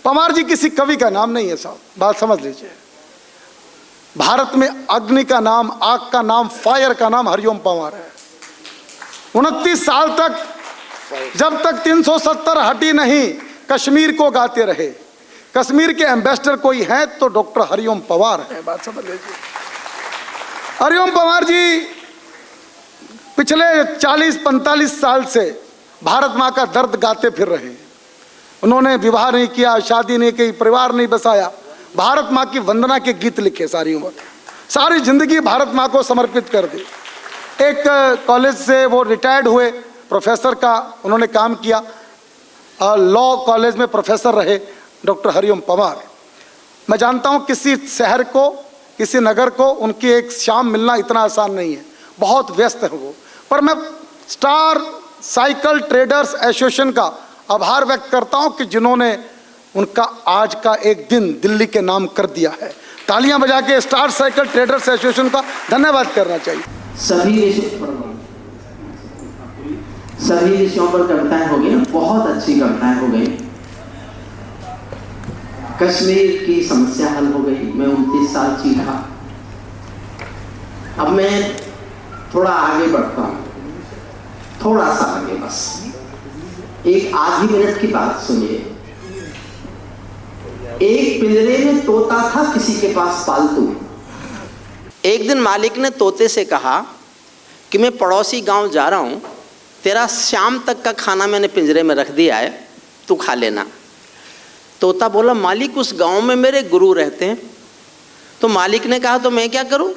पंवार जी किसी कवि का नाम नहीं है साहब, बात समझ लीजिए। भारत में अग्नि का नाम, आग का नाम, फायर का नाम हरिओम पंवार है। 29 साल तक, जब तक 370 हटी नहीं, कश्मीर को गाते रहे। कश्मीर के एम्बेसडर कोई है तो डॉक्टर हरिओम पंवार है, बात समझ लीजिए। हरिओम पंवार जी पिछले 40-45 साल से भारत माँ का दर्द गाते फिर रहे। उन्होंने विवाह नहीं किया, शादी नहीं की, परिवार नहीं बसाया, भारत माँ की वंदना के गीत लिखे सारी उम्र, सारी जिंदगी भारत माँ को समर्पित कर दी। एक कॉलेज से वो रिटायर्ड हुए, प्रोफेसर का उन्होंने काम किया, लॉ कॉलेज में प्रोफेसर रहे डॉक्टर हरिओम पंवार। मैं जानता हूँ किसी शहर को, किसी नगर को उनकी एक शाम मिलना इतना आसान नहीं है, बहुत व्यस्त है वो। पर मैं स्टार साइकिल ट्रेडर्स एसोसिएशन का आभार व्यक्त करता हूँ कि जिन्होंने उनका आज का एक दिन दिल्ली के नाम कर दिया है। तालियां बजा के स्टार साइकिल ट्रेडर्स एसोसिएशन का धन्यवाद करना चाहिए। सभी विषयों पर कविताएं हो गई, बहुत अच्छी कविताएं हो गई। कश्मीर की समस्या हल हो गई, मैं 29 साल चीखा। अब मैं थोड़ा आगे बढ़ता हूं, थोड़ा सा आगे, बस एक आधी मिनट की बात सुनिए। एक पिंजरे में तोता था किसी के पास पालतू। एक दिन मालिक ने तोते से कहा कि मैं पड़ोसी गांव जा रहा हूं, तेरा शाम तक का खाना मैंने पिंजरे में रख दिया है, तू खा लेना। तोता बोला, मालिक उस गांव में मेरे गुरु रहते हैं। तो मालिक ने कहा, तो मैं क्या करूं?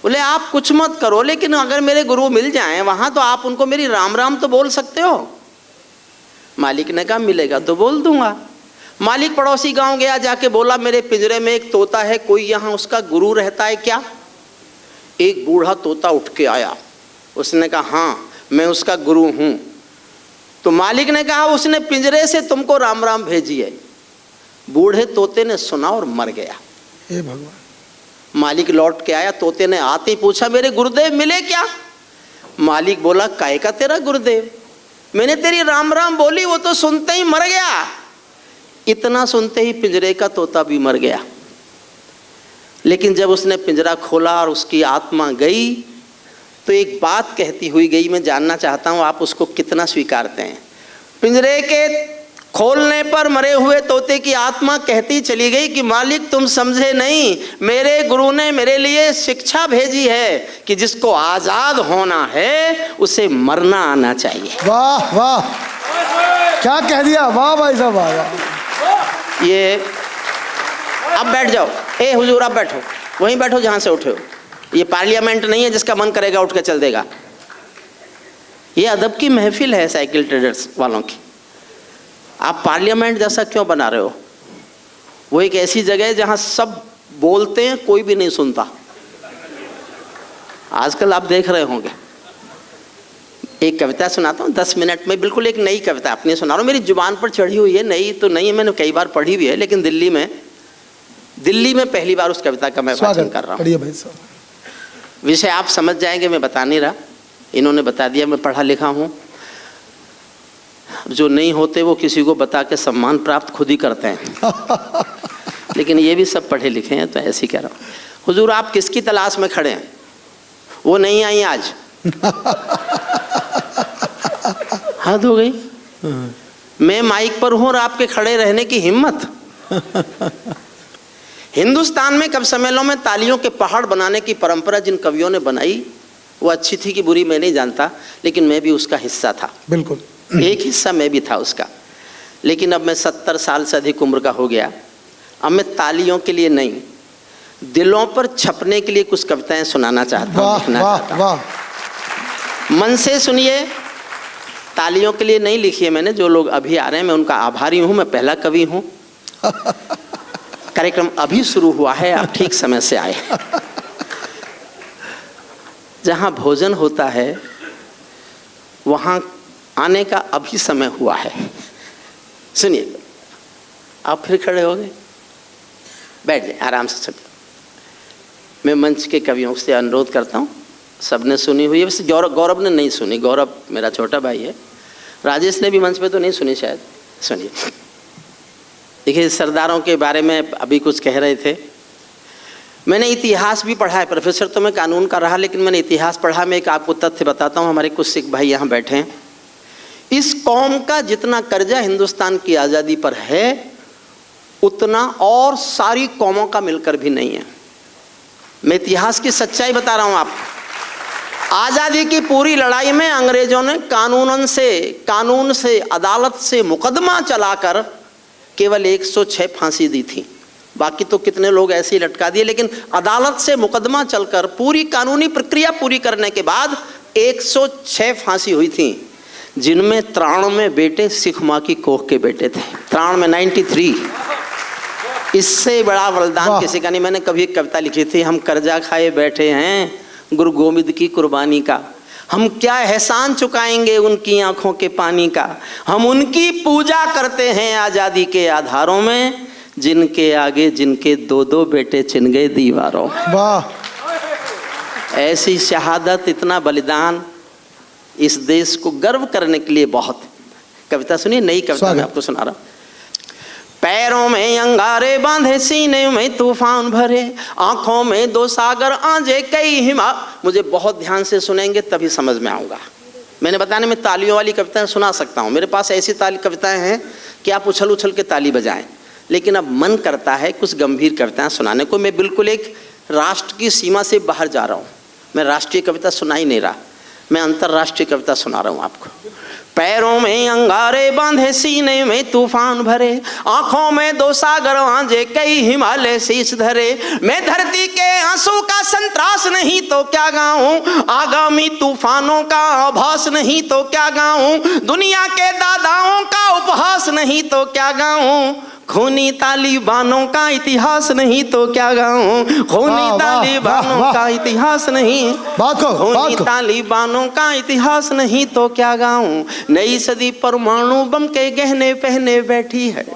बोले, आप कुछ मत करो, लेकिन अगर मेरे गुरु मिल जाएं वहां तो आप उनको मेरी राम राम तो बोल सकते हो। मालिक ने कहा, मिलेगा तो बोल दूंगा। मालिक पड़ोसी गांव गया, जाके बोला, मेरे पिंजरे में एक तोता है, कोई यहाँ उसका गुरु रहता है क्या? एक बूढ़ा तोता उठ के आया, उसने कहा, हाँ मैं उसका गुरु हूं। तो मालिक ने कहा, उसने पिंजरे से तुमको राम राम भेजी है। बूढ़े तोते ने सुना और मर गया। हे भगवान। मालिक लौट के आया, तोते ने आते ही पूछा, मेरे गुरुदेव मिले क्या? मालिक बोला, काय का तेरा गुरुदेव? मैंने तेरी राम राम बोली, वो तो सुनते ही मर गया। इतना सुनते ही पिंजरे का तोता भी मर गया। लेकिन जब उसने पिंजरा खोला और उसकी आत्मा गई तो एक बात कहती हुई गई, मैं जानना चाहता हूं आप उसको कितना स्वीकारते हैं। पिंजरे के खोलने पर मरे हुए तोते की आत्मा कहती चली गई कि मालिक तुम समझे नहीं, मेरे गुरु ने मेरे लिए शिक्षा भेजी है कि जिसको आजाद होना है उसे मरना आना चाहिए। वाह वाह, क्या कह दिया, वाह भाई साहब वाह। ये अब बैठ जाओ, ए हुजूर अब बैठो, वहीं बैठो जहां से उठे हो। ये पार्लियामेंट नहीं है जिसका मन करेगा उठ के चल देगा। ये अदब की महफिल है साइकिल ट्रेडर्स वालों की। आप पार्लियामेंट जैसा क्यों बना रहे हो? वो एक ऐसी जगह है जहां सब बोलते हैं, कोई भी नहीं सुनता। आजकल आप देख रहे होंगे। एक कविता सुनाता हूँ 10 मिनट में, बिल्कुल एक नई कविता अपनी सुना रहा हूँ, मेरी जुबान पर चढ़ी हुई है। नई तो नहीं है, मैंने कई बार पढ़ी भी है, लेकिन दिल्ली में पहली बार उस कविता का मैं वाचन कर रहा हूँ। भाई साहब, विषय आप समझ जाएंगे, मैं बता नहीं रहा, इन्होंने बता दिया, मैं पढ़ा लिखा हूँ। जो नहीं होते वो किसी को बता के सम्मान प्राप्त खुद ही करते हैं। लेकिन ये भी सब पढ़े लिखे हैं, तो ऐसे ही कह रहा हूँ। हुजूर आप किसकी तलाश में खड़े हैं? वो नहीं आई आज। हद हो गई। मैं माइक पर हूं और आपके खड़े रहने की हिम्मत। हिंदुस्तान में कब सम्मेलनों में तालियों के पहाड़ बनाने की परंपरा जिन कवियों ने बनाई, वो अच्छी थी कि बुरी मैं नहीं जानता, लेकिन मैं भी उसका हिस्सा था। बिल्कुल एक हिस्सा मैं भी था उसका। लेकिन अब मैं 70 साल से अधिक उम्र का हो गया। अब मैं तालियों के लिए नहीं, दिलों पर छपने के लिए कुछ कविताएं सुनाना चाहता हूँ, लिखना चाहता हूँ। मन से सुनिए, तालियों के लिए नहीं लिखी है मैंने। जो लोग अभी आ रहे हैं मैं उनका आभारी हूँ, मैं पहला कवि हूँ। कार्यक्रम अभी शुरू हुआ है, आप ठीक समय से आए। जहाँ भोजन होता है वहाँ आने का अभी समय हुआ है। सुनिए, आप फिर खड़े हो गए, बैठ जाए आराम से सब। मैं मंच के कवियों से अनुरोध करता हूँ, सबने सुनी हुई है, वैसे गौरव ने नहीं सुनी, गौरव मेरा छोटा भाई है, राजेश ने भी मंच पे तो नहीं सुनी शायद। सुनिए। देखिए, सरदारों के बारे में अभी कुछ कह रहे थे। मैंने इतिहास भी पढ़ा है, प्रोफेसर तो मैं कानून का रहा, लेकिन मैंने इतिहास पढ़ा। मैं एक आपको तथ्य बताता हूँ, हमारे कुछ सिख भाई यहाँ बैठे हैं। इस कौम का जितना कर्जा हिंदुस्तान की आज़ादी पर है उतना और सारी कौमों का मिलकर भी नहीं है। मैं इतिहास की सच्चाई बता रहा हूँ आपको। आज़ादी की पूरी लड़ाई में अंग्रेजों ने कानून से अदालत से मुकदमा चलाकर केवल 106 फांसी दी थी। बाकी तो कितने लोग ऐसे ही लटका दिए, लेकिन अदालत से मुकदमा चलकर पूरी कानूनी प्रक्रिया पूरी करने के बाद 106 फांसी हुई थी, जिनमें 93 बेटे सिख माँ की कोख के बेटे थे। 93 इससे बड़ा बलिदान किसी का नहीं। मैंने कभी एक कविता लिखी थी, हम कर्जा खाए बैठे हैं गुरु गोविंद की कुर्बानी का, हम क्या एहसान चुकाएंगे उनकी आंखों के पानी का। हम उनकी पूजा करते हैं आज़ादी के आधारों में, जिनके आगे जिनके 2-2 बेटे चिन गए दीवारों। वाह, ऐसी शहादत, इतना बलिदान इस देश को गर्व करने के लिए बहुत। कविता सुनिए, नई कविता मैं आपको सुना रहा हूं। पैरों में अंगारे बांधे, सीने में तूफान भरे, आंखों में 2 सागर आंजे कई हिमा। मुझे बहुत ध्यान से सुनेंगे तभी समझ में आऊँगा। मैंने बताने में तालियों वाली कविताएं सुना सकता हूँ, मेरे पास ऐसी कविताएं हैं कि आप उछल उछल के ताली बजाएं, लेकिन अब मन करता है कुछ गंभीर कविताएं सुनाने को। मैं बिल्कुल एक राष्ट्र की सीमा से बाहर जा रहा हूँ। मैं राष्ट्रीय कविता सुना ही नहीं रहा, मैं अंतर्राष्ट्रीय कविता सुना रहा हूँ आपको। पैरों में अंगारे बांधे, सीने में तूफान भरे, आंखों में 2 सागर आंजे कई हिमालय शीश धरे। मैं धरती के आंसू का संतरास नहीं तो क्या गाऊं, आगामी तूफानों का आभास नहीं तो क्या गाऊं, दुनिया के दादाओं का उपहास नहीं तो क्या गाऊं, खूनी तालिबानों का इतिहास नहीं तो क्या गाऊं, खूनी तालिबानों का इतिहास नहीं, खूनी तालिबानों का इतिहास नहीं तो क्या गाऊं। नई सदी परमाणु बम के गहने पहने बैठी है।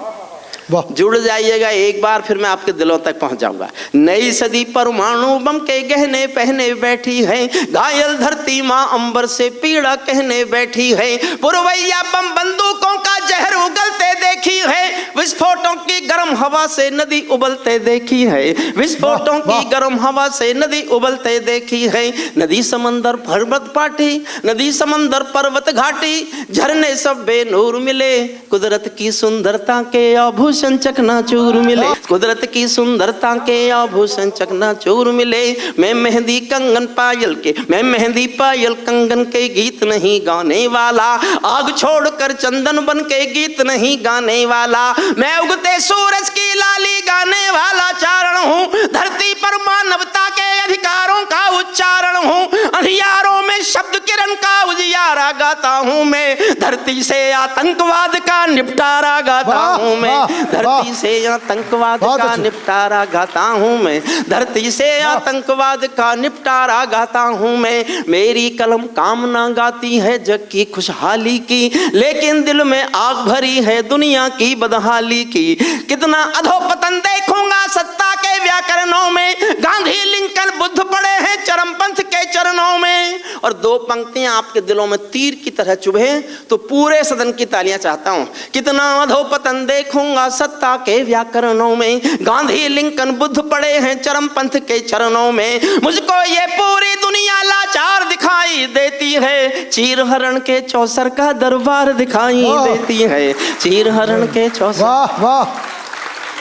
जुड़ जाइएगा एक बार, फिर मैं आपके दिलों तक पहुंच जाऊंगा। नई सदी परमाणु बम के गहने पहने बैठी है, घायल धरती माँ अंबर से पीड़ा कहने बैठी है। पुरवैया बम बंदूकों का जहर उगलते देखी है, विस्फोटों की गर्म हवा से नदी उबलते देखी है, विस्फोटों की गर्म हवा से नदी उबलते देखी है। नदी समंदर पर्वत पाटी, नदी समंदर पर्वत घाटी, झरने सब बेनूर मिले, कुदरत की सुंदरता के आभूषण चकनाचूर मिले, कुदरत की सुंदरता के आभूषण चकनाचूर मिले। मैं मेहंदी कंगन पायल के, मैं मेहंदी पायल कंगन के गीत नहीं गाने वाला, आग छोड़कर चंदन बन के गीत नहीं गाने वाला। मैं उगते सूरज की लाली गाने वाला चारण हूँ, धरती पर मानवता के अधिकारों का उच्चारण हूँ, अंधियारों में शब्द किरण का उजियारा गाता हूँ मैं, धरती से आतंकवाद का निपटारा गाता हूँ मैं, धरती से आतंकवाद का निपटारा गाता हूँ मैं, धरती से आतंकवाद का निपटारा गाता हूँ मैं। मेरी कलम कामना गाती है जग की खुशहाली की, लेकिन दिल में आग भरी है दुनिया की बदहाली की। कितना अधोपतन देखूंगा सत्ता के व्याकरणों में, गांधी लिंकन बुद्ध पड़े हैं चरमपंथ के चरणों में। और 2 पंक्तियां आपके दिलों में तीर की तरह चुभे तो पूरे सदन की तालियां चाहता हूं। कितना अधोपतन देखूंगा सत्ता के व्याकरणों में, गांधी लिंकन बुद्ध पड़े हैं चरमपंथ के चरणों में। मुझको ये पूरी दुनिया लाचार दिखाई देती है, चीर हरण के चौसर का दरबार दिखाई देती है, चीर हरण के चौसर। वाह वाह।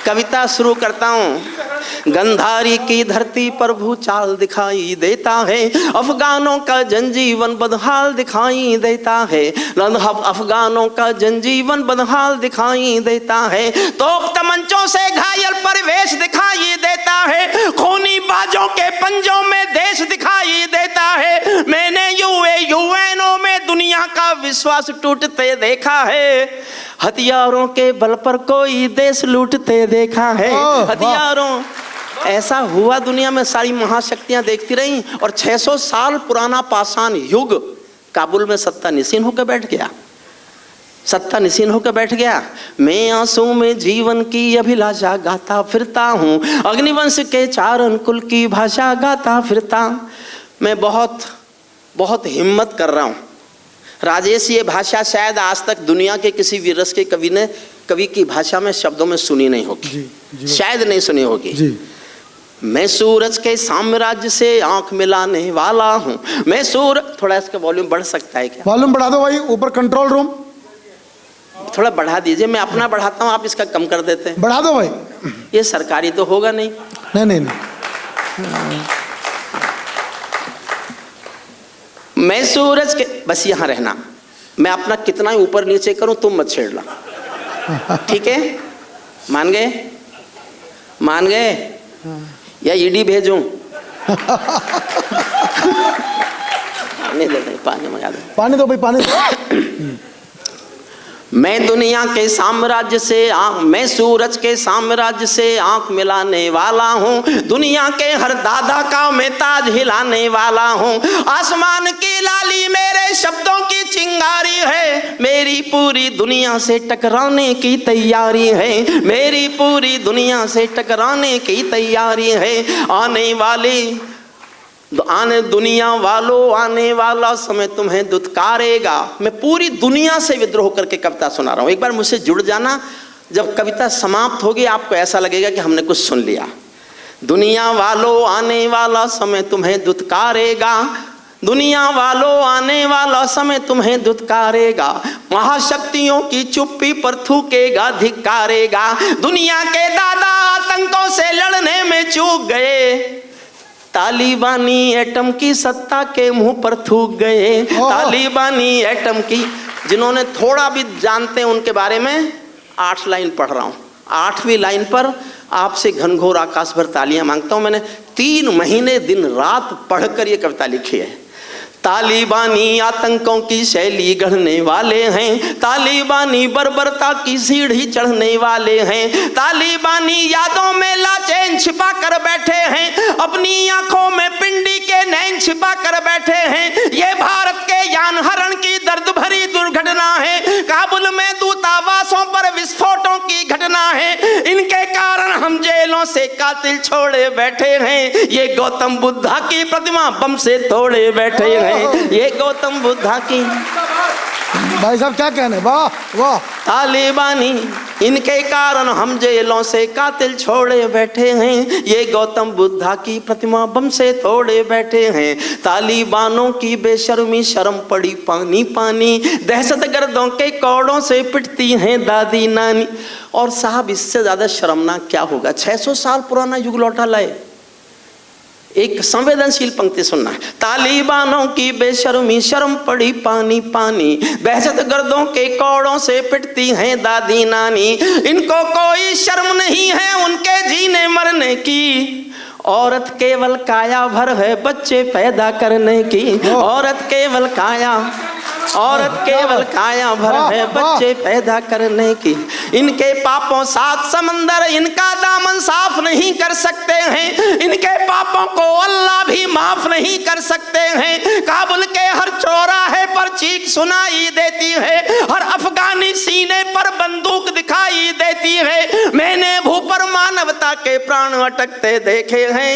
कविता शुरू करता हूँ। गंधारी की धरती पर भूचाल दिखाई देता है, अफगानों का जनजीवन बदहाल दिखाई देता है, अफगानों का जनजीवन बदहाल दिखाई देता है। तोप तमंचों से घायल परिवेश दिखाई देता है, खूनी बाजों के पंजों में देश दिखाई देता है। मैंने यूएनओ में दुनिया का विश्वास टूटते देखा है, हथियारों के बल पर कोई देश लूटते देखा है। हथियारों, ऐसा हुआ दुनिया में सारी महाशक्तियां देखती रहीं और 600 साल पुराना पाषाण युग काबुल में सत्ता निसीन होकर बैठ गया, सत्ता निसीन होकर बैठ गया। मैं आंसू में जीवन की अभिलाषा गाता फिरता हूँ, अग्निवंश के चारण कुल की भाषा गाता फिरता। मैं बहुत हिम्मत कर रहा हूँ। राजेश, ये भाषा शायद आज तक दुनिया के किसी वीरस के कवि ने कवि की भाषा में शब्दों में सुनी नहीं होगी, शायद नहीं सुनी होगी। मैं सूरज के साम्राज्य से आंख मिलाने वाला हूं, मैं सूरज। थोड़ा इसका वॉल्यूम बढ़ सकता है क्या? वॉल्यूम बढ़ा दो भाई, ऊपर कंट्रोल रूम थोड़ा बढ़ा दीजिए, मैं अपना बढ़ाता हूं, आप इसका कम कर देते हैं। बढ़ा दो भाई। ये सरकारी तो होगा नहीं। नहीं। मैं सूरज के, बस यहां रहना, मैं अपना कितना ही ऊपर नीचे करूं तुम मत छेड़ना, ठीक है? मान गए? मान गए या ईडी भेजूं? नहीं दे, पानी मंगा दो। पानी दो भाई, पानी दो। मैं दुनिया के साम्राज्य से मैं सूरज के साम्राज्य से आंख मिलाने वाला हूँ, दुनिया के हर दादा का मैं ताज हिलाने वाला हूँ। आसमान की लाली मेरे शब्दों की चिंगारी है, मेरी पूरी दुनिया से टकराने की तैयारी है, मेरी पूरी दुनिया से टकराने की तैयारी है। आने दुनिया वालों, आने वाला समय तुम्हें दुत्कारेगा। मैं पूरी दुनिया से विद्रोह करके कविता सुना रहा हूं, एक बार मुझसे जुड़ जाना। जब कविता समाप्त होगी आपको ऐसा लगेगा कि हमने कुछ सुन लिया। दुनिया वालों, आने वाला समय तुम्हें दुत्कारेगा, दुनिया वालों, आने वाला समय तुम्हें दुत्कारेगा। महाशक्तियों की चुप्पी पर थूकेगा, धिक्कारेगा। दुनिया के दादा आतंकों से लड़ने में चूक गए, तालिबानी एटम की सत्ता के मुंह पर थूक गए। तालिबानी एटम की, जिन्होंने थोड़ा भी जानते हैं उनके बारे में 8 लाइन पढ़ रहा हूं। 8वीं लाइन पर आपसे घनघोर आकाश भर तालियां मांगता हूं। मैंने 3 महीने दिन रात पढ़कर ये कविता लिखी है। तालिबानी आतंकों की शैली गढ़ने वाले हैं, तालिबानी बर्बरता की सीढ़ी चढ़ने वाले हैं, तालिबानी यादों में लाचेन छिपा कर बैठे हैं, अपनी आंखों में पिंडी के नैन छिपा कर बैठे हैं। ये भारत के यान हरण की दर्द भरी दुर्घटना है, काबुल में दूतावासों पर विस्फोटों की घटना है। इनके कारण हम जेलों से कातिल छोड़े बैठे हैं, ये गौतम बुद्धा की प्रतिमा बम से तोड़े बैठे हैं, ये गौतम बुद्धा की। भाई साहब क्या कहने, वाह वाह। तालिबानी, इनके कारण हम जेलों से कातिल छोड़े बैठे हैं, ये गौतम बुद्धा की प्रतिमा बम से तोड़े बैठे हैं। तालिबानों की बेशर्मी शर्म पड़ी पानी पानी, दहशतगर्दों के कौड़ों से पिटती हैं दादी नानी। और साहब इससे ज्यादा शर्मनाक क्या होगा? 600 साल पुराना युग लौटा लाए। एक संवेदनशील पंक्ति सुनना है। तालिबानों की बेशर्मी शर्म पड़ी पानी पानी, दहशतगर्दों के कौड़ों से पिटती हैं दादी नानी। इनको कोई शर्म नहीं है उनके जीने मरने की, औरत केवल काया भर है बच्चे पैदा करने की। औरत केवल काया भर है बच्चे पैदा करने की। इनके पापों 7 समंदर इनका दामन साफ नहीं कर सकते हैं, इनके पापों को अल्लाह भी माफ नहीं कर सकते हैं। काबुल के हर चौराहे पर चीख सुनाई देती है, हर अफगानी सीने पर बंदूक दिखाई देती है। मैंने भू पर मानवता के प्राण अटकते देखे हैं।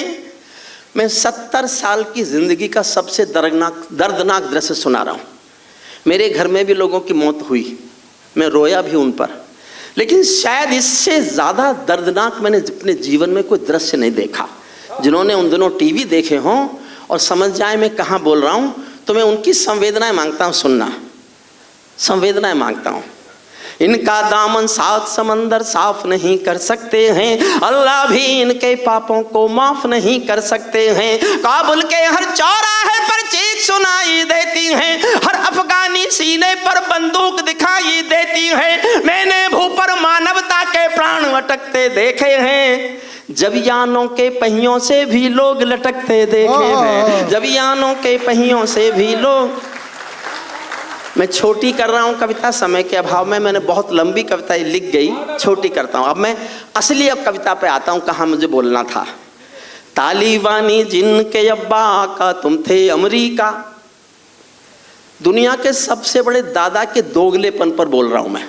मैं 70 साल की जिंदगी का सबसे दर्दनाक दृश्य सुना रहा हूं। मेरे घर में भी लोगों की मौत हुई, मैं रोया भी उन पर, लेकिन शायद इससे ज़्यादा दर्दनाक मैंने अपने जीवन में कोई दृश्य नहीं देखा। जिन्होंने उन दिनों टीवी देखे हों और समझ जाए मैं कहाँ बोल रहा हूँ, तो मैं उनकी संवेदनाएं मांगता हूँ, सुनना, संवेदनाएं मांगता हूँ। इनका दामन 7 समंदर साफ नहीं कर सकते हैं, अल्लाह भी इनके पापों को माफ नहीं कर सकते हैं। काबुल के हर चौराहे पर चीख सुनाई देती है, हर अफगानी सीने पर बंदूक दिखाई देती है। मैंने भू पर मानवता के प्राण अटकते देखे हैं, जब यानों के पहियों से भी लोग लटकते देखे हैं, जब यानों के पहियों से भी लोग। मैं छोटी कर रहा हूँ कविता, समय के अभाव में मैंने बहुत लंबी कविता लिख गई, छोटी करता हूँ। अब मैं असली कविता पे आता हूँ, कहाँ मुझे बोलना था। तालिबानी जिनके अब्बा का तुम थे अमेरिका, दुनिया के सबसे बड़े दादा के दोगलेपन पर बोल रहा हूँ मैं।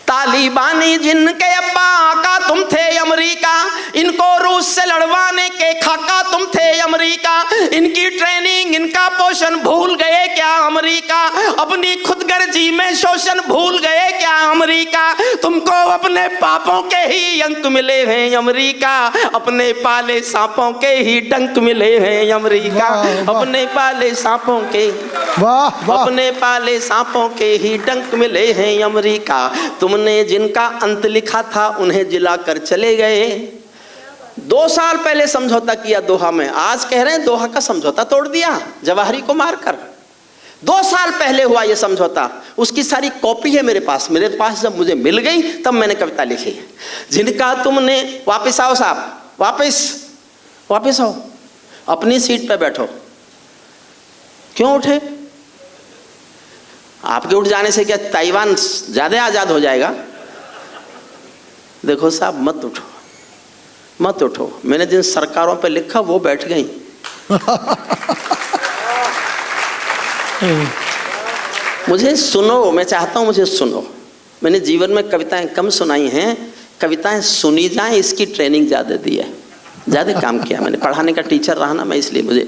तालिबानी जिनके अब्बा का तुम थे अमेरिका, इनको रूस से लड़वाने के खाका तुम थे अमेरिका। इनकी ट्रेनिंग जिनका पोषण भूल गए क्या अमेरिका, अपनी खुदगर्जी में शोषण भूल गए क्या अमेरिका, तुमको अपने पापों के ही अंक मिले हैं अमेरिका, अपने पाले सांपों के ही डंक मिले हैं अमेरिका, अपने पाले सांपों के, अपने पाले सांपों के ही डंक मिले हैं अमेरिका, तुमने जिनका अंत लिखा था उन्हें जिला कर चले गए। 2 साल पहले समझौता किया दोहा में, आज कह रहे हैं दोहा का समझौता तोड़ दिया जवाहरी को मारकर। 2 साल पहले हुआ ये समझौता, उसकी सारी कॉपी है मेरे पास जब मुझे मिल गई तब मैंने कविता लिखी। जिनका तुमने, वापस आओ साहब, वापस आओ, अपनी सीट पे बैठो। क्यों उठे? आपके उठ जाने से क्या ताइवान ज्यादा आजाद हो जाएगा? देखो साहब, मत उठो। मैंने जिन सरकारों पे लिखा वो बैठ गई। मुझे सुनो, मैं चाहता हूं मुझे सुनो। मैंने जीवन में कविताएं कम सुनाई हैं, कविताएं सुनी जाएं इसकी ट्रेनिंग ज़्यादा दी है, ज़्यादा काम किया मैंने। पढ़ाने का टीचर रहा ना मैं, इसलिए मुझे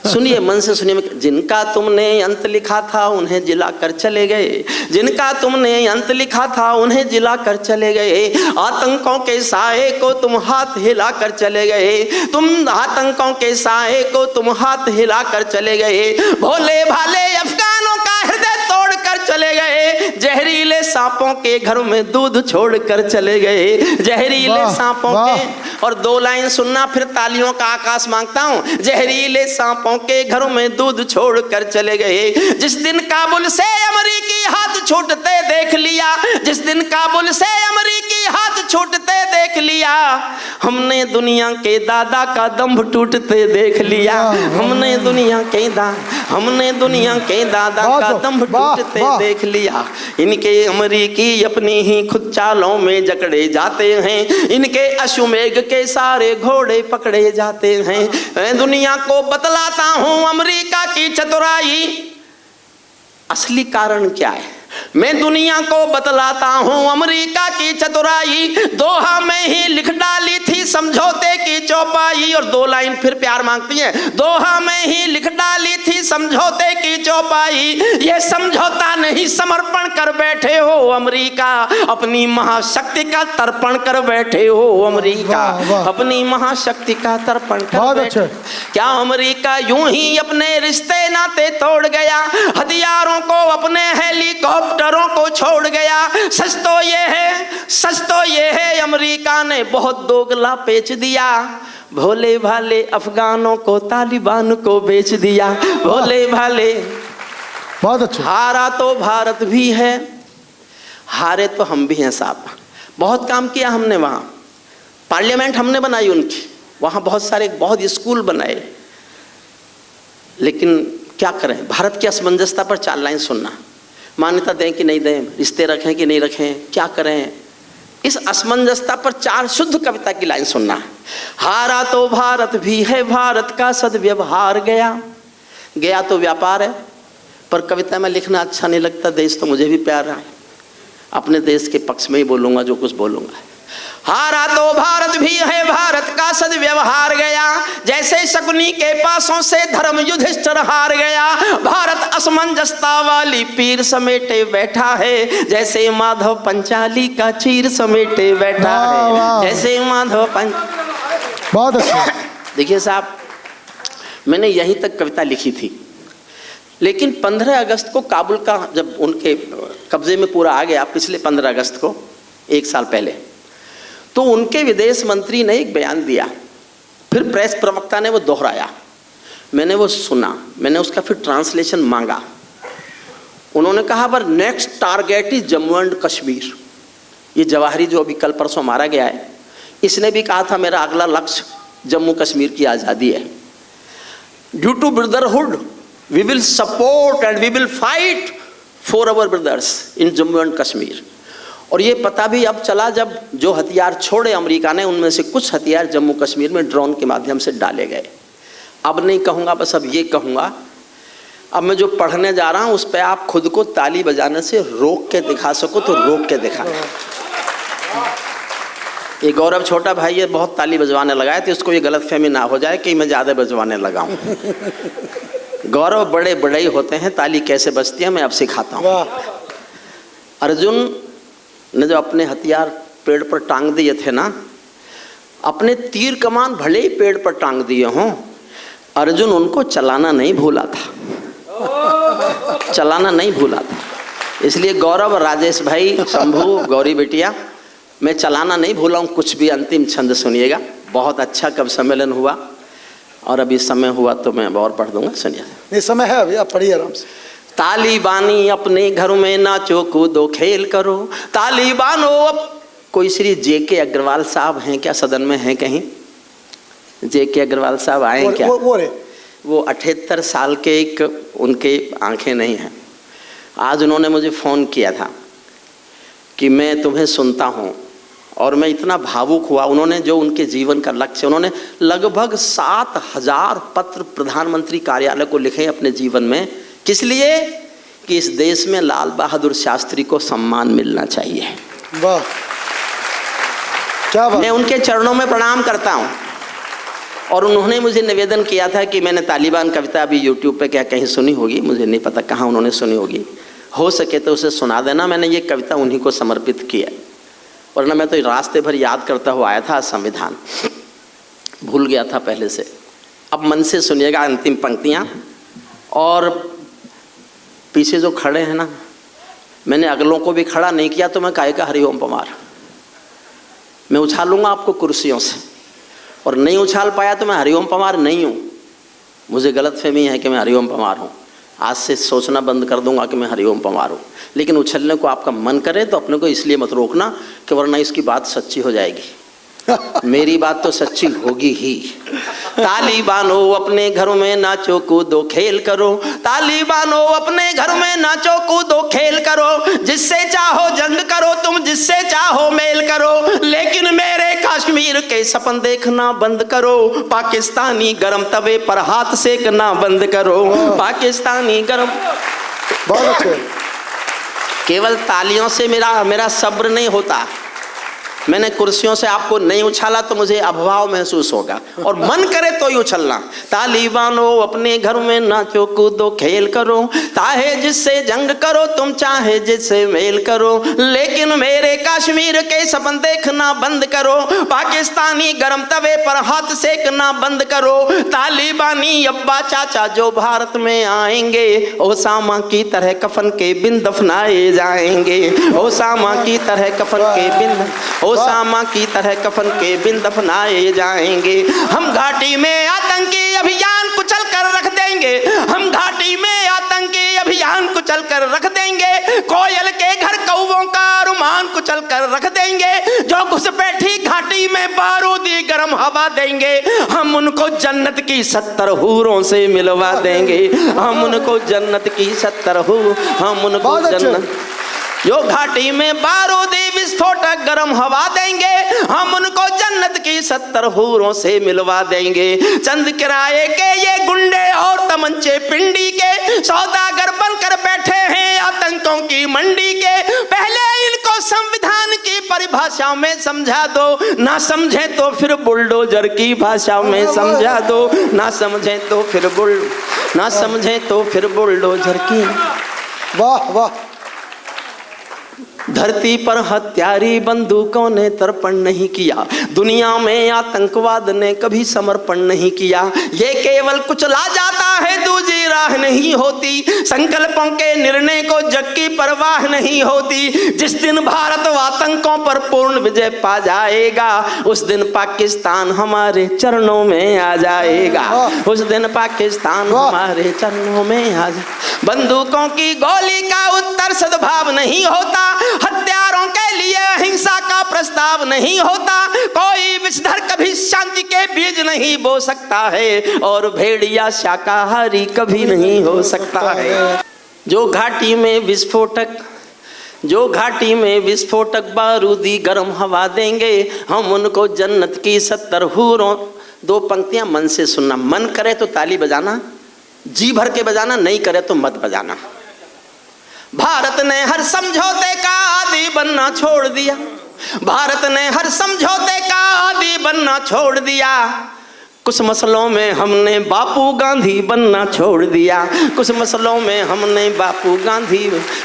सुनिए, मन से सुनिए। जिनका तुमने अंत लिखा था उन्हें जिला कर चले गए, जिनका तुमने अंत लिखा था उन्हें जिला कर चले गए, आतंकों के साए को तुम हाथ हिला कर चले गए, तुम आतंकों के साए को तुम हाथ हिला कर चले गए, भोले भाले अफगानों का हृदय तोड़ कर चले गए, जहरीले सांपों के घर में दूध छोड़ कर चले गए, जहरीले सांपों के। और 2 लाइन सुनना, फिर तालियों का आकाश मांगता हूं। जहरीले सांपों के घरों में दूध छोड़ कर चले गए, जिस दिन काबुल से अमेरिकी हाथ छूटते देख लिया, जिस दिन काबुल से अमेरिकी हाथ छूटते देख लिया, हमने दुनिया के दादा का दंभ टूटते देख लिया, हमने दुनिया के दादा का दंभ टूटते देख लिया। इनके अमेरिकी अपनी ही खुद चालों में जकड़े जाते हैं, इनके अश्वमेघ के सारे घोड़े पकड़े जाते हैं। मैं दुनिया को बतलाता हूं अमेरिका की चतुराई, असली कारण क्या है। मैं दुनिया को बतलाता हूं अमेरिका की चतुराई, दोहा में ही लिख डाली थी समझौते की चौपाई। और 2 लाइन फिर प्यार मांगती है। दोहा में ही लिख डाली थी समझौते की चौपाई, ये समझौता नहीं समर्पण कर बैठे हो अमेरिका, अपनी महाशक्ति का तर्पण कर बैठे हो अमेरिका, अपनी महाशक्ति का तर्पण कर बैठे। क्या अमेरिका यूं ही अपने रिश्ते नाते तोड़ गया, हथियारों को अपने हेलीकॉप्टरों को छोड़ गया? सच तो ये है अमेरिका ने बहुत दोगला पेच दिया, भोले भाले अफगानों को तालिबान को बेच दिया, भोले भाले। बहुत अच्छा। हारा तो भारत भी है, हारे तो हम भी हैं साहब। बहुत काम किया हमने, वहाँ पार्लियामेंट हमने बनाई उनकी, वहाँ बहुत स्कूल बनाए, लेकिन क्या करें, भारत की असमंजसता पर 4 लाइन सुनना। मान्यता दें कि नहीं दें, रिश्ते रखें कि नहीं रखें, क्या करें, इस असमंजसता पर 4 शुद्ध कविता की लाइन सुनना। हारा तो भारत भी है, भारत का सद्व्यवहार गया तो व्यापार है। पर कविता में लिखना अच्छा नहीं लगता, देश तो मुझे भी प्यारा है, अपने देश के पक्ष में ही बोलूंगा जो कुछ बोलूंगा। हारा तो भारत भी है, भारत का सद्व्यवहार गया, जैसे शकुनी के पासों से धर्म युधिष्ठिर हार गया, भारत असमंजसता वाली पीर समेटे बैठा है, जैसे माधव पंचाली का चीर समेटे बैठा है, जैसे माधव बहुत अच्छा। देखिए साहब, मैंने यहीं तक कविता लिखी थी, लेकिन 15 अगस्त को काबुल का जब उनके कब्जे में पूरा आ गया, पिछले 15 अगस्त को 1 साल पहले, तो उनके विदेश मंत्री ने एक बयान दिया, फिर प्रेस प्रवक्ता ने वो दोहराया, मैंने वो सुना, मैंने उसका फिर ट्रांसलेशन मांगा। उन्होंने कहा पर next target is Jammu and Kashmir. ये जवाहरी जो अभी कल परसों मारा गया है, इसने भी कहा था मेरा अगला लक्ष्य जम्मू कश्मीर की आज़ादी है। Due to brotherhood we will support and we will fight for our brothers in Jammu and Kashmir. और ये पता भी अब चला जब जो हथियार छोड़े अमेरिका ने, उनमें से कुछ हथियार जम्मू कश्मीर में ड्रोन के माध्यम से डाले गए। अब नहीं कहूँगा, बस अब ये कहूँगा, अब मैं जो पढ़ने जा रहा हूँ उस पर आप खुद को ताली बजाने से रोक के दिखा सको तो रोक के दिखाएं। ये गौरव छोटा भाई है, बहुत ताली बजवाने लगाए थे, उसको ये गलतफहमी ना हो जाए कि मैं ज़्यादा बजवाने लगा हूँ। गौरव बड़े बड़े ही होते हैं, ताली कैसे बजती है मैं अब सिखाता हूँ। वाह, अर्जुन ने जो अपने हथियार पेड़ पर टांग दिए थे ना, अपने तीर कमान भले ही पेड़ पर टांग दिए हों, अर्जुन उनको चलाना नहीं भूला था, चलाना नहीं भूला था। इसलिए गौरव, राजेश भाई, शंभू, गौरी बेटिया, मैं चलाना नहीं भूला हूँ कुछ भी। अंतिम छंद सुनिएगा, बहुत अच्छा कवि सम्मेलन हुआ और अभी समय हुआ तो मैं और पढ़ दूंगा, सुनिए। नहीं समय है अभी, आप पढ़िए आराम से। ताली बानी अपने घर में नाचो कूदो खेल करो, ताली बानो। अब कोई श्री जे.के. अग्रवाल साहब हैं क्या सदन में? हैं कहीं? जे.के. अग्रवाल साहब आए क्या? वो 78 साल के, एक उनके आंखें नहीं हैं। आज उन्होंने मुझे फ़ोन किया था कि मैं तुम्हें सुनता हूँ, और मैं इतना भावुक हुआ। उन्होंने जो उनके जीवन का लक्ष्य, उन्होंने लगभग 7000 पत्र प्रधानमंत्री कार्यालय को लिखे अपने जीवन में। किस लिए? कि इस देश में लाल बहादुर शास्त्री को सम्मान मिलना चाहिए। वाह, क्या बात। मैं उनके चरणों में प्रणाम करता हूँ। और उन्होंने मुझे निवेदन किया था कि मैंने तालिबान कविता अभी यूट्यूब पे क्या कहीं सुनी होगी, मुझे नहीं पता कहाँ उन्होंने सुनी होगी, हो सके तो उसे सुना देना। मैंने ये कविता उन्हीं को समर्पित की है, वरना मैं तो रास्ते भर याद करता हुआ आया था। संविधान भूल गया था पहले से। अब मन से सुनिएगा अंतिम पंक्तियाँ। और पीछे जो खड़े हैं ना, मैंने अगलों को भी खड़ा नहीं किया तो मैं काहे का हरिओम पमार, मैं उछालूंगा आपको कुर्सियों से, और नहीं उछाल पाया तो मैं हरिओम पमार नहीं हूँ। मुझे गलतफहमी है कि मैं हरिओम पमार हूँ। आज से सोचना बंद कर दूंगा कि मैं हरिओम पमार हूँ। लेकिन उछलने को आपका मन करे तो अपने को इसलिए मत रोकना कि वरना इसकी बात सच्ची हो जाएगी। मेरी बात तो सच्ची होगी ही। ताली बानो अपने घरों में नाचो कूदो खेल करो, ताली बानो अपने घर में नाचो कूदो खेल करो, जिससे चाहो जंग करो तुम, जिससे चाहो मेल करो, लेकिन मेरे कश्मीर के सपन देखना बंद करो, पाकिस्तानी गरम तवे पर हाथ सेकना बंद करो, पाकिस्तानी गरम। बहुत अच्छे। केवल तालियों से मेरा सब्र नहीं होता। मैंने कुर्सियों से आपको नहीं उछाला तो मुझे अभाव महसूस होगा, और मन करे तो ही उछलना। ताली बानो अपने घर में नाचो कूदो खेल करो, चाहे जिससे जंग करो तुम, चाहे जिससे मेल करो, लेकिन मेरे कश्मीर के सपन देखना बंद करो, पाकिस्तानी गरम तवे पर हाथ सेकना बंद करो। तालिबानी अब्बा चाचा जो भारत में आएंगे, ओसामा की तरह कफन के बिन दफनाए जाएंगे, ओसामा की तरह कफन के बिन, ओसामा की तरह कफन के बिन दफनाए जाएंगे। हम घाटी में आतंकी अभियान कुचल कर रख देंगे, हम घाटी में आतंकी अभियान कुचल कर रख देंगे, कोयल के घर कौवों का अरमान कुचल कर रख देंगे, जो घुसपैठी घाटी में बारूदी गर्म हवा देंगे, हम उनको जन्नत की 70 हूरों से मिलवा देंगे, हम उनको जन्नत की 70 हूर, हम उनको जन्नत, जो घाटी में बारूदी विस्फोटक गर्म हवा देंगे, हम उनको जन्नत की 70 हूरों से मिलवा देंगे। चंद किराए के ये गुंडे और तमंचे पिंडी के सौदागर बनकर बैठे हैं आतंकों की मंडी के, पहले इनको संविधान की परिभाषा में समझा दो, ना समझे तो फिर बुलडोजर की भाषा में समझा दो, ना समझे तो फिर बुलडोजर की। वाह वाह। धरती पर हत्यारी बंदूकों ने तर्पण नहीं किया, दुनिया में आतंकवाद ने कभी समर्पण नहीं किया, ये केवल कुचला जाता है, दूसरी राह नहीं होती, संकल्पों के निर्णय को जग की परवाह नहीं होती। जिस दिन भारत आतंकों पर पूर्ण विजय पा जाएगा, उस दिन पाकिस्तान हमारे चरणों में आ जाएगा, उस दिन पाकिस्तान हमारे चरणों में आ जाएगा। बंदूकों की गोली का उत्तर सद्भाव नहीं होता, हत्यारों के लिए अहिंसा का प्रस्ताव नहीं होता, कोई विषधर कभी शांति के बीज नहीं बो सकता है, और भेड़िया शाकाहारी कभी नहीं हो सकता है। जो घाटी में विस्फोटक बारूदी गर्म हवा देंगे, हम उनको जन्नत की 70 हूरों। 2 पंक्तियां मन से सुनना, मन करे तो ताली बजाना, जी भर के बजाना, नहीं करे तो मत बजाना। भारत ने हर समझौते का आदी बनना छोड़ दिया, भारत ने हर समझौते का आदी बनना छोड़ दिया, कुछ मसलों में हमने बापू गांधी बनना छोड़ दिया, कुछ मसलों में हमने बापू गांधी,